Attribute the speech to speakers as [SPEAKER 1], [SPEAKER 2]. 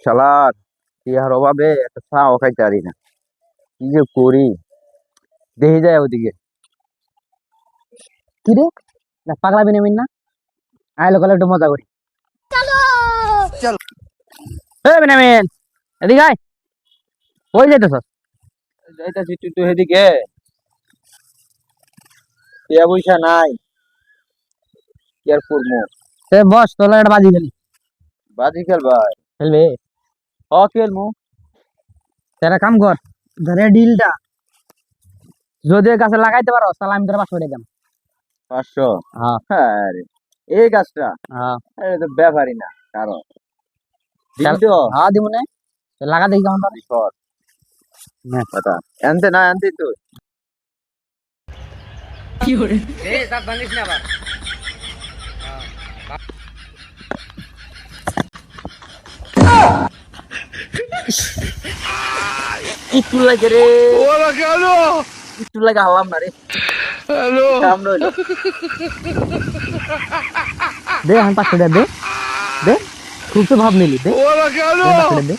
[SPEAKER 1] শালার ইয়ার অভাবে একটা চাও খাইতে পারি না, কি যে করি। দেখে যায় ওদিকে।
[SPEAKER 2] কি রে না পাগলা বিনামিন না আইলো গেলে একটু মজা করি।
[SPEAKER 1] চল
[SPEAKER 2] এ বিনামিন এদিকে আয়। কই যাইতেছ?
[SPEAKER 1] যাইতাছি তুই তো এদিকে, টিয়া পয়সা নাই, কি আর করবো।
[SPEAKER 2] সে বস তোর একটা বাজি খেলি।
[SPEAKER 1] বাজি খেল ভাই,
[SPEAKER 2] খেলবে?
[SPEAKER 1] হ খেলমু।
[SPEAKER 2] তারা কাম কর, ধরে ডিলটা যদি ওই গাছে লাগাইতে পারো তাহলে আমি তোর 500 টাকা দাম।
[SPEAKER 1] 500?
[SPEAKER 2] হ্যাঁ
[SPEAKER 1] আরে এই গাছটা,
[SPEAKER 2] হ্যাঁ
[SPEAKER 1] আরে তো ব্যাপারই না কারণ দিবি তো।
[SPEAKER 2] হ্যাঁ দিব না, লাগা দেখি কেমন পারে।
[SPEAKER 1] সর
[SPEAKER 2] না
[SPEAKER 1] কথা আনতে না আনতে তো
[SPEAKER 2] কি করে এ সব ভাঙিস না আবার।
[SPEAKER 1] একটু লাগে রে, ওরা কেন একটু লাগে হারলাম না রে। হ্যালো সামনে হইলো।
[SPEAKER 2] দে আমি 500 টাকা দে, দে খুব তো ভাব নিলি, দে
[SPEAKER 1] ওরা কেন
[SPEAKER 2] 500 টাকা দে।